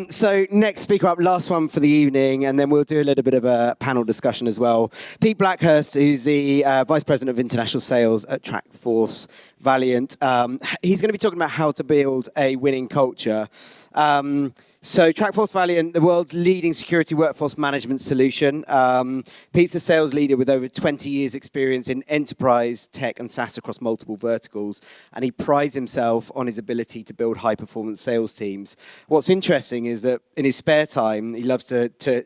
So next speaker up, last one for the evening, and then we'll do a little bit of a panel discussion as well. Pete Blackhurst, who's the Vice President of International Sales at Trackforce Valiant. He's going to be talking about how to build a winning culture. So Trackforce Valiant, the world's leading security workforce management solution. Pete's a sales leader with over 20 years experience in enterprise, tech and SaaS across multiple verticals. And he prides himself on his ability to build high performance sales teams. What's interesting is that in his spare time, he loves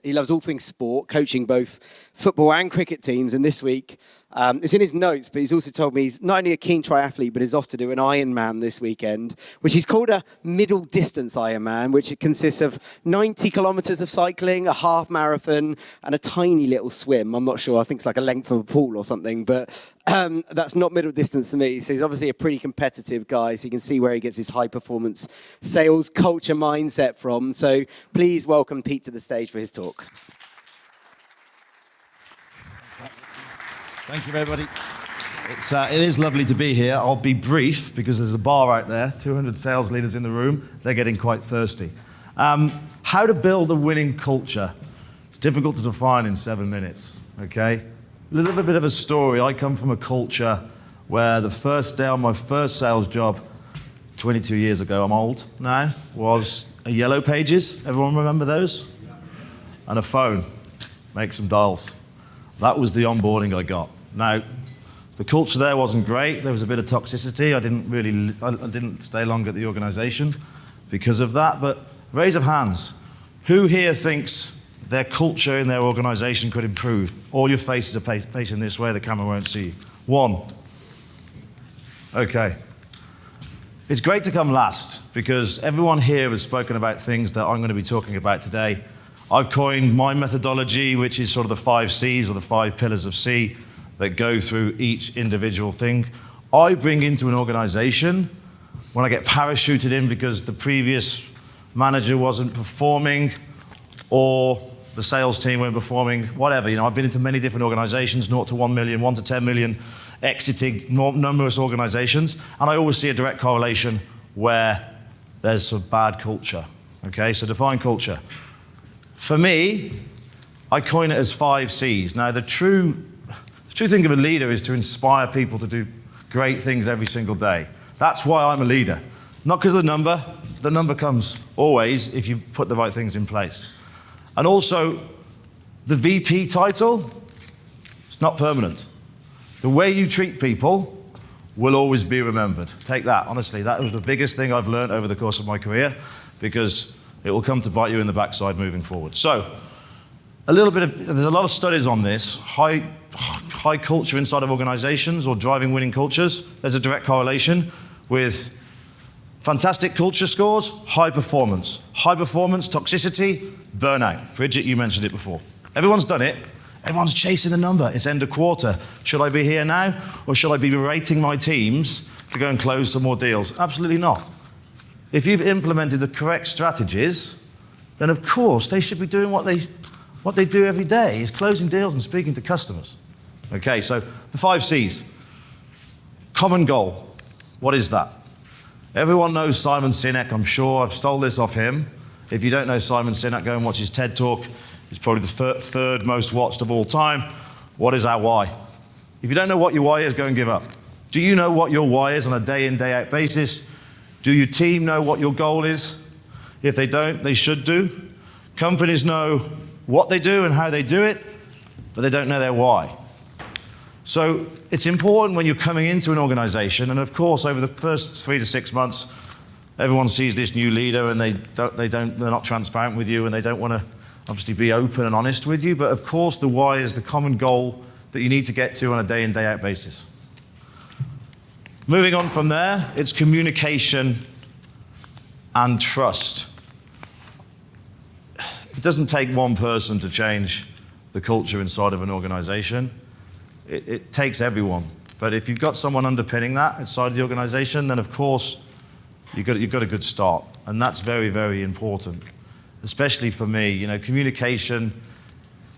he loves all things sport, coaching both football and cricket teams. And this week, it's in his notes, but he's also told me he's not only a keen triathlete, but is off to do an Ironman this weekend, which he's called a middle distance Ironman, which consists of 90 kilometers of cycling, a half marathon, and a tiny little swim. I'm not sure. I think it's like a length of a pool or something, but that's not middle distance to me. So he's obviously a pretty competitive guy, so you can see where he gets his high performance sales culture mindset from. So please welcome Pete to the stage for his talk. Thank you, everybody. It is lovely to be here. I'll be brief because there's a bar out there, 200 sales leaders in the room. They're getting quite thirsty. How to build a winning culture. It's difficult to define in 7 minutes, okay? A little bit of a story. I come from a culture where the first day on my first sales job, 22 years ago, I'm old now, was a Yellow Pages. Everyone remember those? And a phone. Make some dials. That was the onboarding I got. Now, the culture there wasn't great. There was a bit of toxicity. I didn't stay long at the organization because of that. But raise of hands. Who here thinks their culture in their organization could improve? All your faces are facing this way. The camera won't see you. One. Okay. It's great to come last because everyone here has spoken about things that I'm going to be talking about today. I've coined my methodology, which is sort of the 5 C's or the 5 pillars of C that go through each individual thing. I bring into an organization when I get parachuted in because the previous manager wasn't performing or the sales team weren't performing, whatever. You know, I've been into many different organizations, 0 to 1 million, 1 to 10 million, exiting numerous organizations, and I always see a direct correlation where there's some bad culture. Okay, so define culture. For me, I coin it as 5 C's. Now, the true thing of a leader is to inspire people to do great things every single day. That's why I'm a leader. Not because of the number. The number comes always if you put the right things in place. And also, the VP title, it's not permanent. The way you treat people will always be remembered. Take that, honestly. That was the biggest thing I've learned over the course of my career because it will come to bite you in the backside moving forward. So, there's a lot of studies on this. High culture inside of organizations or driving winning cultures. There's a direct correlation with fantastic culture scores, high performance. High performance, toxicity, burnout. Bridget, you mentioned it before. Everyone's done it. Everyone's chasing the number. It's end of quarter. Should I be here now? Or should I be berating my teams to go and close some more deals? Absolutely not. If you've implemented the correct strategies, then of course they should be doing what they do every day, is closing deals and speaking to customers. Okay, so the 5 C's. Common goal. What is that? Everyone knows Simon Sinek, I'm sure. I've stole this off him. If you don't know Simon Sinek, go and watch his TED Talk. It's probably the third most watched of all time. What is our why? If you don't know what your why is, go and give up. Do you know what your why is on a day in, day out basis? Do your team know what your goal is? If they don't, they should do. Companies know what they do and how they do it, but they don't know their why. So it's important when you're coming into an organization, and of course, over the first 3 to 6 months, everyone sees this new leader and they're not transparent with you and they don't want to obviously be open and honest with you, but of course the why is the common goal that you need to get to on a day in, day out basis. Moving on from there, it's communication and trust. It doesn't take one person to change the culture inside of an organization. It takes everyone. But if you've got someone underpinning that inside the organization, then of course you've got a good start. And that's very, very important, especially for me. You know, communication,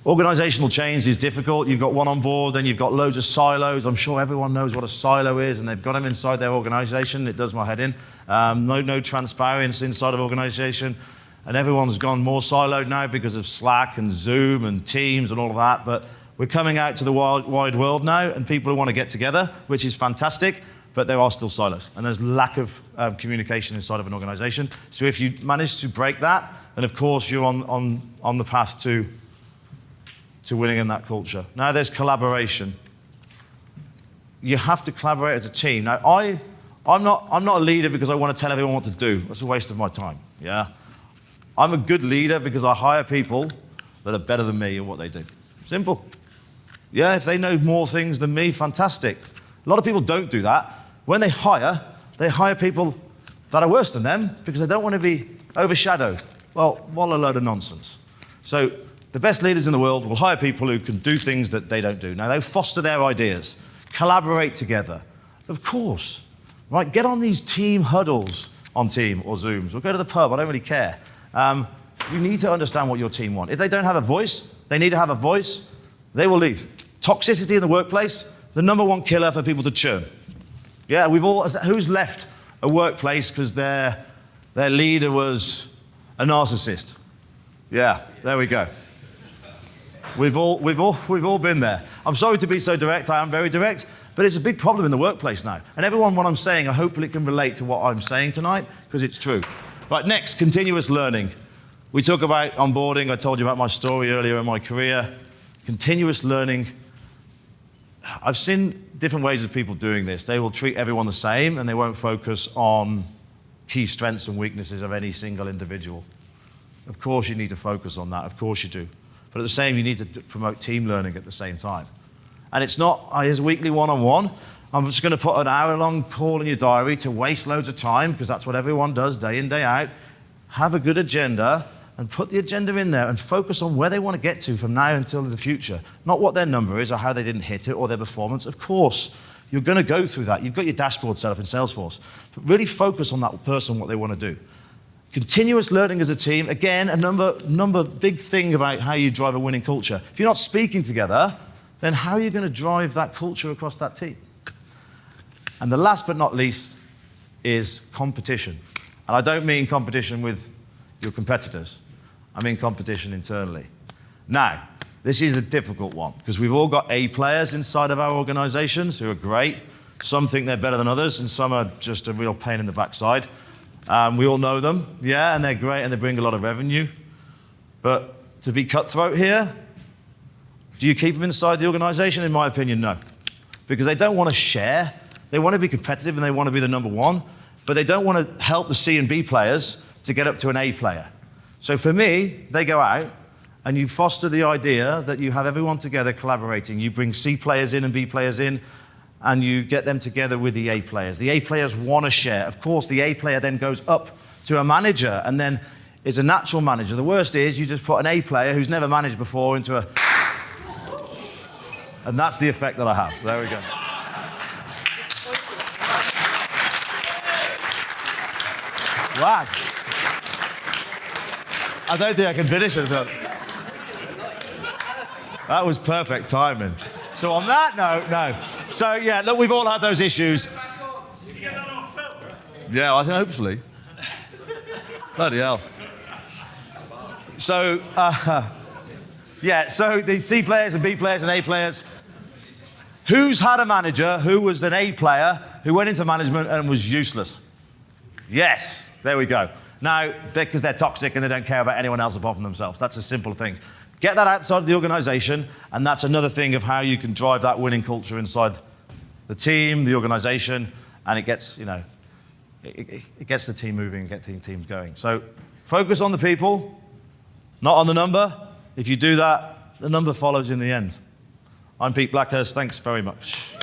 organizational change is difficult. You've got one on board, then you've got loads of silos. I'm sure everyone knows what a silo is, and they've got them inside their organization. It does my head in. No transparency inside of organization. and everyone's gone more siloed now because of Slack and Zoom and Teams and all of that, but we're coming out to the wide world now, and people want to get together, which is fantastic, but there are still silos, and there's lack of communication inside of an organization. So if you manage to break that, then of course you're on the path to winning in that culture. Now there's collaboration. You have to collaborate as a team. Now I'm not a leader because I want to tell everyone what to do. That's a waste of my time, yeah? I'm a good leader because I hire people that are better than me at what they do. Simple. Yeah, if they know more things than me, fantastic. A lot of people don't do that. When they hire people that are worse than them because they don't want to be overshadowed. Well, what a load of nonsense. So the best leaders in the world will hire people who can do things that they don't do. Now, they foster their ideas, collaborate together. Of course, right? Get on these team huddles on Team or Zooms, or go to the pub, I don't really care. You need to understand what your team want. If they don't have a voice, they need to have a voice, they will leave. Toxicity in the workplace, the number one killer for people to churn. Yeah, who's left a workplace because their leader was a narcissist? Yeah, there we go. We've all been there. I'm sorry to be so direct, I am very direct, but it's a big problem in the workplace now. And everyone, what I'm saying, I hopefully can relate to what I'm saying tonight, because it's true. Right, next, continuous learning. We talk about onboarding. I told you about my story earlier in my career. Continuous learning. I've seen different ways of people doing this. They will treat everyone the same, and they won't focus on key strengths and weaknesses of any single individual. Of course you need to focus on that, of course you do. But at the same, you need to promote team learning at the same time. And it's not, here's a weekly one-on-one. I'm just going to put an hour-long call in your diary to waste loads of time, because that's what everyone does day in, day out. Have a good agenda, and put the agenda in there and focus on where they want to get to from now until the future. Not what their number is or how they didn't hit it or their performance. Of course, you're going to go through that. You've got your dashboard set up in Salesforce. But really focus on that person, what they want to do. Continuous learning as a team, again, a number big thing about how you drive a winning culture. If you're not speaking together, then how are you going to drive that culture across that team? And the last but not least is competition. And I don't mean competition with your competitors. I mean competition internally. Now, this is a difficult one, because we've all got A players inside of our organizations who are great. Some think they're better than others, and some are just a real pain in the backside. We all know them, yeah, and they're great, and they bring a lot of revenue. But to be cutthroat here, do you keep them inside the organization? In my opinion, no. Because they don't want to share. They want to be competitive, and they want to be the number one, but they don't want to help the C and B players to get up to an A player. So for me, they go out, and you foster the idea that you have everyone together collaborating. You bring C players in and B players in, and you get them together with the A players. The A players want to share. Of course, the A player then goes up to a manager, and then is a natural manager. The worst is you just put an A player who's never managed before into a... And that's the effect that I have. There we go. Wow. I don't think I can finish it. But that was perfect timing. So on that note, no. So yeah, look, we've all had those issues. Did you get that on film? Yeah, I think hopefully. Bloody hell. So, yeah, so the C players and B players and A players. Who's had a manager who was an A player who went into management and was useless? Yes, there we go. Now, because they're toxic and they don't care about anyone else apart from themselves. That's a simple thing. Get that outside of the organization, and that's another thing of how you can drive that winning culture inside the team, the organization, and it gets, you know, it gets the team moving and gets teams going. So focus on the people, not on the number. If you do that, the number follows in the end. I'm Pete Blackhurst. Thanks very much.